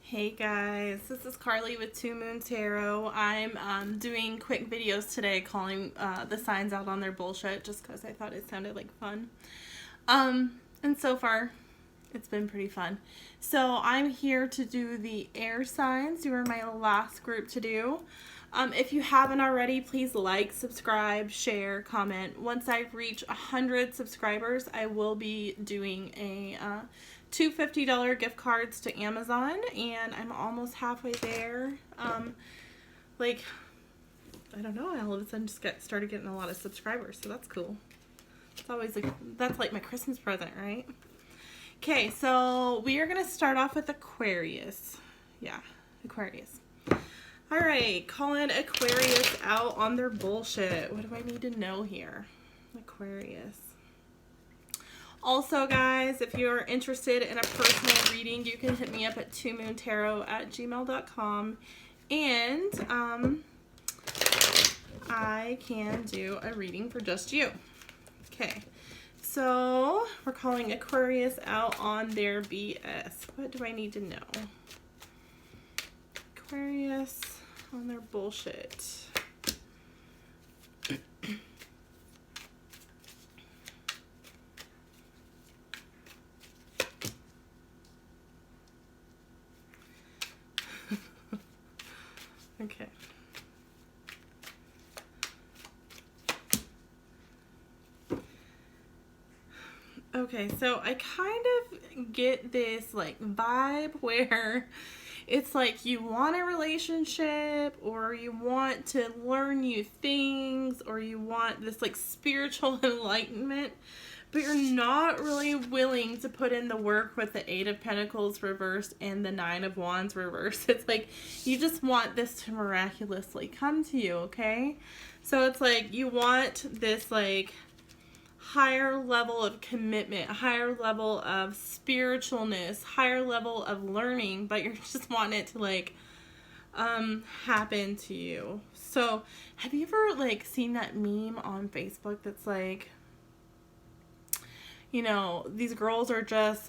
Hey guys, this is Carly with Two Moon Tarot. I'm doing quick videos today calling the signs out on their bullshit just because I thought it sounded like fun. And so far, it's been pretty fun. So I'm here to do the air signs. You were my last group to do. If you haven't already, please like, subscribe, share, comment. Once I reach 100 subscribers, I will be doing a two $50 gift cards to Amazon, and I'm almost halfway there. I don't know, all of a sudden just started getting a lot of subscribers, so that's cool. It's always that's like my Christmas present, right? Okay, so we are going to start off with Aquarius. Yeah, Aquarius. All right, calling Aquarius out on their bullshit. What do I need to know here? Aquarius. Also, guys, if you're interested in a personal reading, you can hit me up at twomoontaro@gmail.com, and I can do a reading for just you. Okay, so we're calling Aquarius out on their BS. What do I need to know? Aquarius on their bullshit. Okay. Okay, so I kind of get this vibe where it's like you want a relationship, or you want to learn new things, or you want this spiritual enlightenment, but you're not really willing to put in the work with the Eight of Pentacles reversed and the Nine of Wands reversed. It's like you just want this to miraculously come to you, okay? So it's like you want this higher level of commitment, higher level of spiritualness, higher level of learning, but you're just wanting it to happen to you. So have you ever seen that meme on Facebook that's these girls are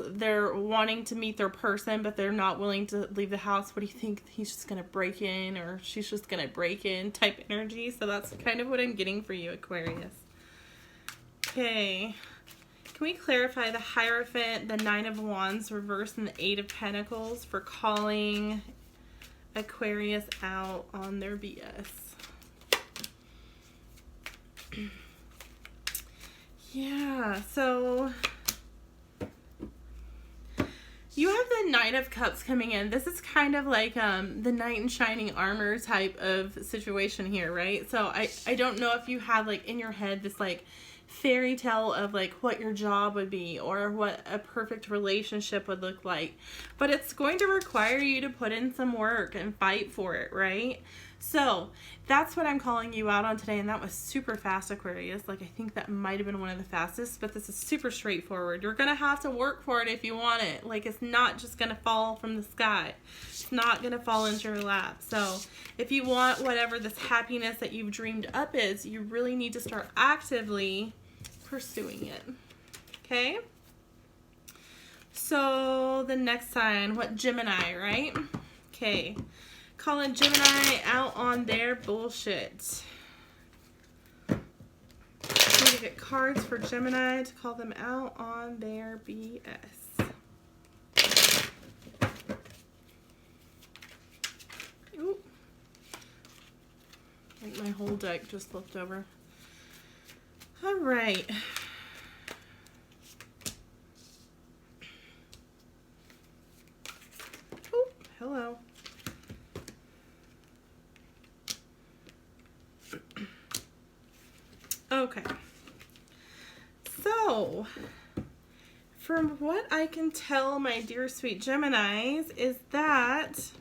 they're wanting to meet their person, but they're not willing to leave the house. What do you think? He's just going to break in, or she's just going to break in type energy. So that's kind of what I'm getting for you, Aquarius. Okay. Can we clarify the Hierophant, the Nine of Wands reversed, and the Eight of Pentacles for calling Aquarius out on their BS? Yeah, so you have the Knight of Cups coming in. This is kind of like the knight in shining armor type of situation here, right? So I don't know if you have in your head this fairy tale of what your job would be, or what a perfect relationship would look like, but it's going to require you to put in some work and fight for it, right? So that's what I'm calling you out on today, and that was super fast, Aquarius. I think that might have been one of the fastest, but this is super straightforward. You're gonna have to work for it if you want it. It's not just gonna fall from the sky. It's not gonna fall into your lap. So if you want whatever this happiness that you've dreamed up is, you really need to start actively pursuing it. Okay? So the next sign, what, Gemini, right? Okay. Calling Gemini out on their bullshit. I need to get cards for Gemini to call them out on their BS. Ooh. I think my whole deck just flipped over. All right. Oh, hello. Okay. So, from what I can tell, my dear sweet Geminis, is that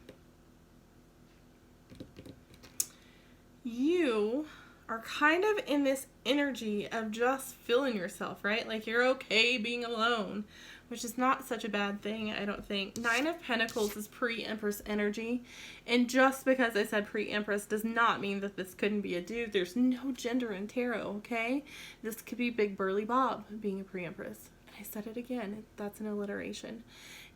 you are kind of in this energy of just feeling yourself, right? You're okay being alone, which is not such a bad thing, I don't think. Nine of Pentacles is pre-Empress energy, and just because I said pre-Empress does not mean that this couldn't be a dude. There's no gender in tarot, okay? This could be Big Burly Bob being a pre-Empress. And I said it again, that's an alliteration.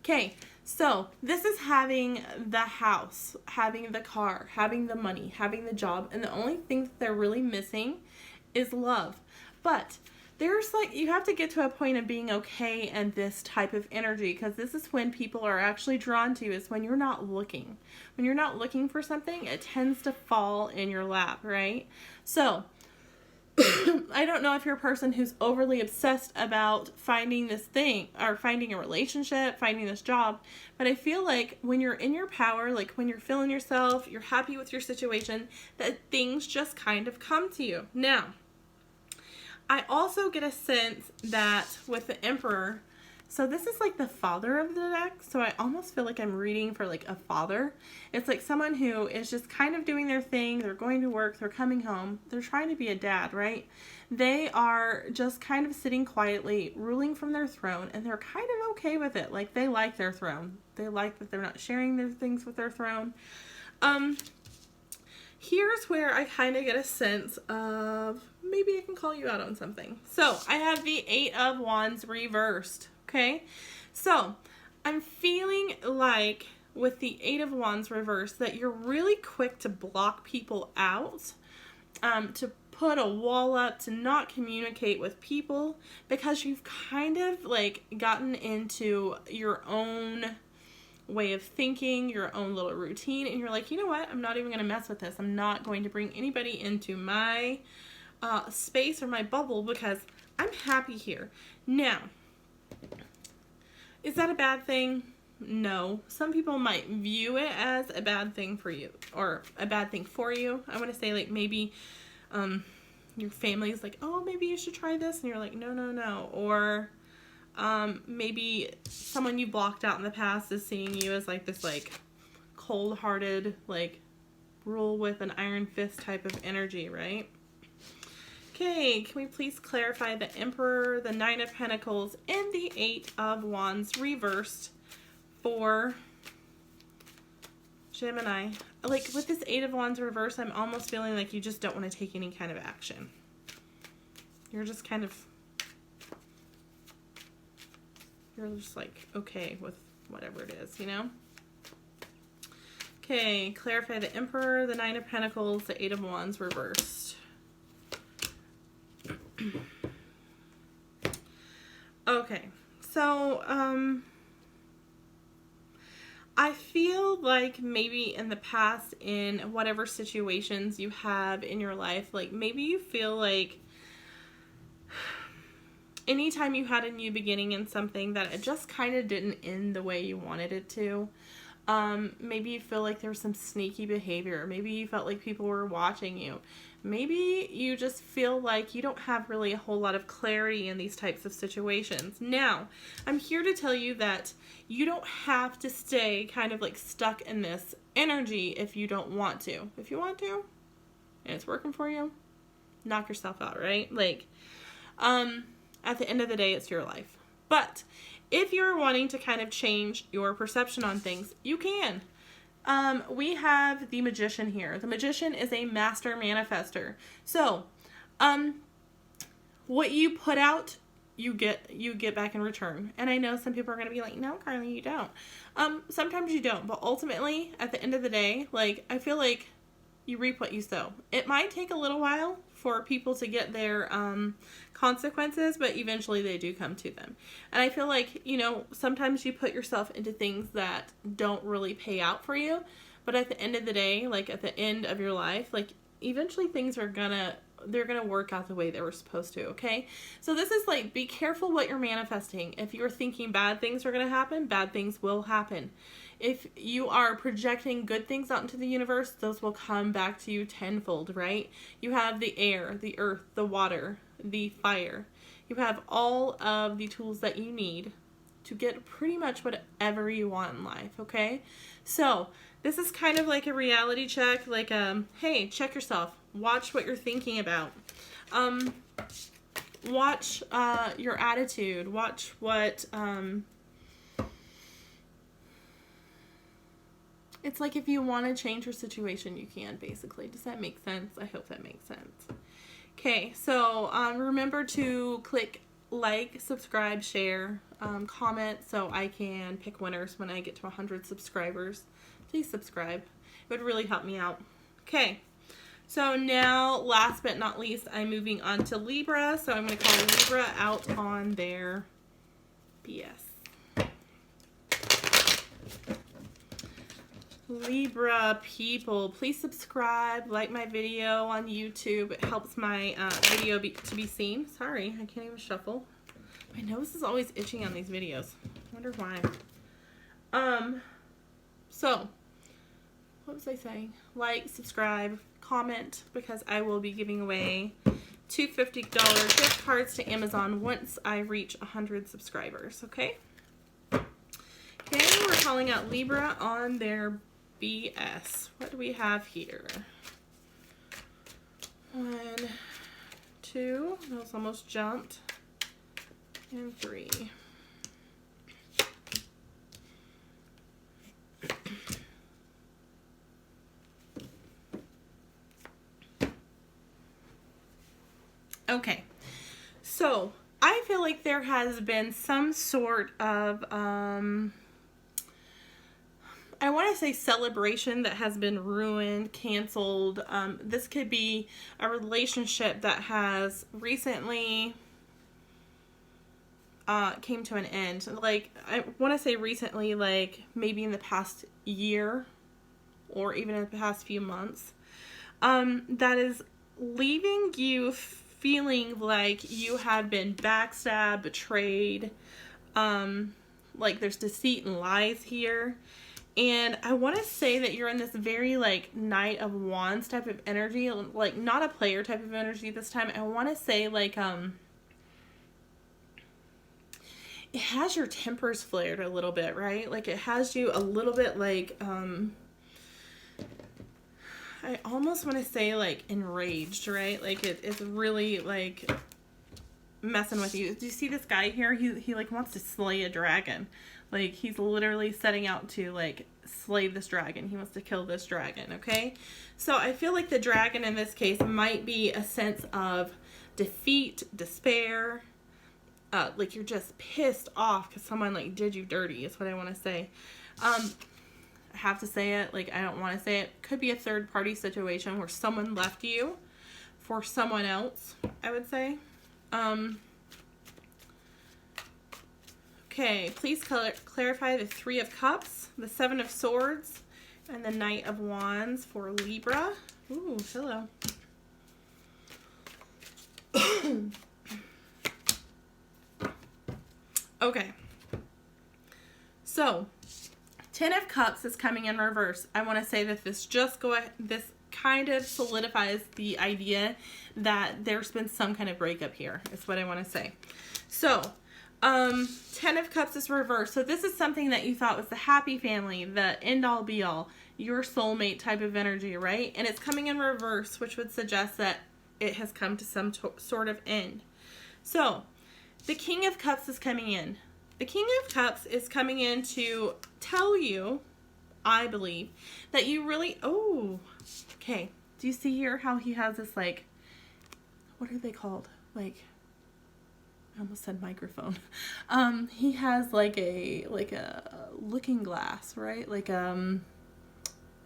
Okay, so this is having the house, having the car, having the money, having the job, and the only thing that they're really missing is love. But there's like, you have to get to a point of being okay in this type of energy, because this is when people are actually drawn to you, is when you're not looking. When you're not looking for something, it tends to fall in your lap, right? So I don't know if you're a person who's overly obsessed about finding this thing or finding a relationship, finding this job, but I feel like when you're in your power, like when you're feeling yourself, you're happy with your situation, that things just kind of come to you. Now, I also get a sense that with the Emperor, so this is like the father of the deck, so I almost feel like I'm reading for like a father. It's like someone who is just kind of doing their thing, they're going to work, they're coming home, they're trying to be a dad, right? They are just kind of sitting quietly, ruling from their throne, and they're kind of okay with it. Like, they like their throne. They like that they're not sharing their things with their throne. Here's where I kind of get a sense of maybe I can call you out on something. So I have the 8 of Wands reversed. Okay, so I'm feeling like with the 8 of Wands reversed that you're really quick to block people out, to put a wall up, to not communicate with people, because you've kind of like gotten into your own way of thinking, your own little routine, and you're like, you know what, I'm not even going to mess with this. I'm not going to bring anybody into my space or my bubble because I'm happy here. Now, is that a bad thing? No. Some people might view it as a bad thing for you, or a bad thing for you. I want to say, like, maybe your family is like, oh, maybe you should try this, and you're like, no, no, no. Or maybe someone you blocked out in the past is seeing you as like this like cold-hearted, like rule with an iron fist type of energy, right? Okay, can we please clarify the Emperor, the 9 of Pentacles, and the 8 of Wands reversed for Gemini? Like, with this 8 of Wands reversed, I'm almost feeling like you just don't want to take any kind of action. You're just kind of, you're just like okay with whatever it is, you know? Okay, clarify the Emperor, the 9 of Pentacles, the 8 of Wands reversed. Okay, so I feel like maybe in the past, in whatever situations you have in your life, like maybe you feel like anytime you had a new beginning in something that it just kind of didn't end the way you wanted it to. Maybe you feel like there was some sneaky behavior. Maybe you felt like people were watching you. Maybe you just feel like you don't have really a whole lot of clarity in these types of situations. Now, I'm here to tell you that you don't have to stay kind of like stuck in this energy if you don't want to. If you want to, and it's working for you, knock yourself out, right? Like, at the end of the day, it's your life. But if you're wanting to kind of change your perception on things, you can. We have the Magician here. The Magician is a master manifester. So, what you put out, you get back in return. And I know some people are going to be like, no, Carly, you don't. Sometimes you don't. But ultimately, at the end of the day, like, I feel like you reap what you sow. It might take a little while for people to get their consequences, but eventually they do come to them. And I feel like, you know, sometimes you put yourself into things that don't really pay out for you, but at the end of the day, like at the end of your life, like eventually things are they're gonna work out the way they were supposed to, okay? So this is like, be careful what you're manifesting. If you're thinking bad things are gonna happen, bad things will happen. If you are projecting good things out into the universe, those will come back to you tenfold, right? You have the air, the earth, the water, the fire. You have all of the tools that you need to get pretty much whatever you want in life, okay? So this is kind of like a reality check, like, hey, check yourself. Watch what you're thinking about. Watch your attitude. Watch what, it's like if you want to change your situation, you can, basically. Does that make sense? I hope that makes sense. Okay, so remember to click like, subscribe, share. comment so I can pick winners when I get to 100 subscribers. Please subscribe. It would really help me out. Okay. So now, last but not least, I'm moving on to Libra. So I'm going to call Libra out on their BS. Libra people, please subscribe, like my video on YouTube. It helps my video to be seen. Sorry, I can't even shuffle. My nose is always itching on these videos. I wonder why. So, what was I saying? Like, subscribe, comment, because I will be giving away two $50 gift cards to Amazon once I reach 100 subscribers, okay? Okay, we're calling out Libra on their BS. What do we have here? 1, 2, those almost jumped, and 3. Okay, so I feel like there has been some sort of I want to say celebration that has been ruined, canceled. This could be a relationship that has recently came to an end. Like, I want to say recently, like maybe in the past year or even in the past few months. That is leaving you feeling like you have been backstabbed, betrayed. Like there's deceit and lies here. And I want to say that you're in this very, like, Knight of Wands type of energy. Like, not a player type of energy this time. I want to say, like, it has your tempers flared a little bit, right? Like, it has you a little bit, like, I almost want to say, like, enraged, right? Like, it's really, like, messing with you. Do you see this guy here? He like, wants to slay a dragon. Like, he's literally setting out to, like, slay this dragon. He wants to kill this dragon, okay? So I feel like the dragon in this case might be a sense of defeat, despair. Like, you're just pissed off because someone, like, did you dirty is what I want to say. I have to say it. Like, I don't want to say it. Could be a third-party situation where someone left you for someone else, I would say. Okay, please clarify the 3 of Cups, the 7 of Swords, and the Knight of Wands for Libra. Ooh, hello. Okay. So, 10 of Cups is coming in reverse. I want to say that this kind of solidifies the idea that there's been some kind of breakup here, is what I want to say. So, 10 of Cups is reversed. So this is something that you thought was the happy family, the end-all be-all, your soulmate type of energy, right? And it's coming in reverse, which would suggest that it has come to some sort of end. So, the King of Cups is coming in. The King of Cups is coming in to tell you, I believe, that you really... Oh, okay. Do you see here how he has this, like... What are they called? Like... I almost said microphone. He has like a looking glass, right? Like a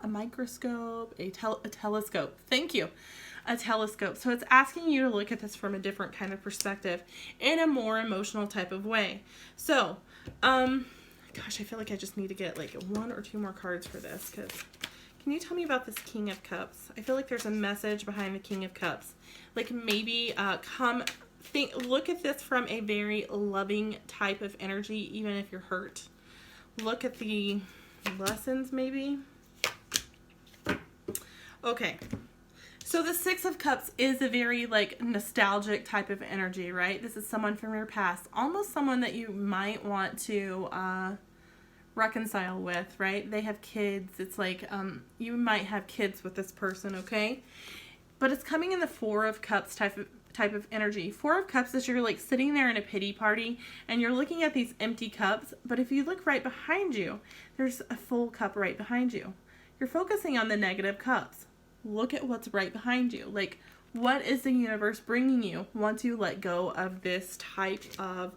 microscope, a telescope. Thank you. A telescope. So it's asking you to look at this from a different kind of perspective in a more emotional type of way. So, gosh, I feel like I just need to get like 1 or 2 more cards for this, because can you tell me about this King of Cups? I feel like there's a message behind the King of Cups. Like maybe look at this from a very loving type of energy, even if you're hurt. Look at the lessons, maybe. Okay. So the 6 of Cups is a very, like, nostalgic type of energy, right? This is someone from your past. Almost someone that you might want to reconcile with, right? They have kids. It's like you might have kids with this person, okay? But it's coming in the 4 of Cups type of energy. 4 of Cups is you're like sitting there in a pity party and you're looking at these empty cups, but if you look right behind you, there's a full cup right behind you. You're focusing on the negative cups. Look at what's right behind you. Like, what is the universe bringing you once you let go of this type of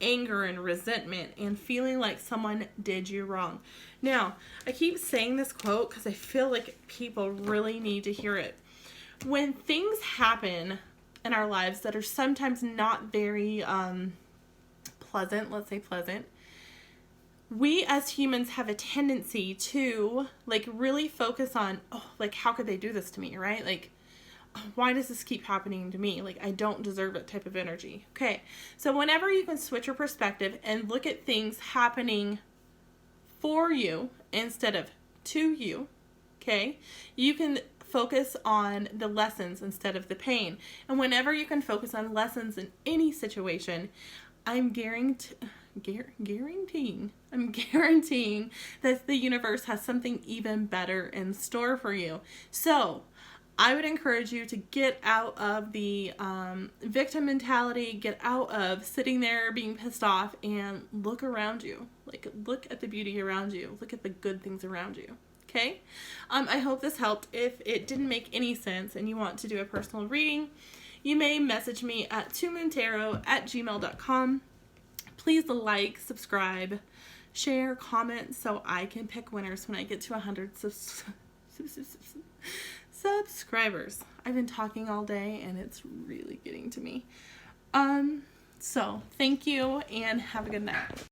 anger and resentment and feeling like someone did you wrong. Now, I keep saying this quote because I feel like people really need to hear it. When things happen in our lives that are sometimes not very pleasant, let's say pleasant, we as humans have a tendency to like really focus on, oh, like how could they do this to me, right? Like, why does this keep happening to me? Like, I don't deserve it type of energy. Okay, so whenever you can switch your perspective and look at things happening for you instead of to you, okay, you can focus on the lessons instead of the pain. And whenever you can focus on lessons in any situation, I'm guaranteeing that the universe has something even better in store for you. So I would encourage you to get out of the victim mentality, get out of sitting there being pissed off, and look around you. Like, look at the beauty around you. Look at the good things around you. Okay? I hope this helped. If it didn't make any sense and you want to do a personal reading, you may message me at twomoontaro@gmail.com. Please like, subscribe, share, comment so I can pick winners when I get to 100 subscribers. I've been talking all day and it's really getting to me. So thank you and have a good night.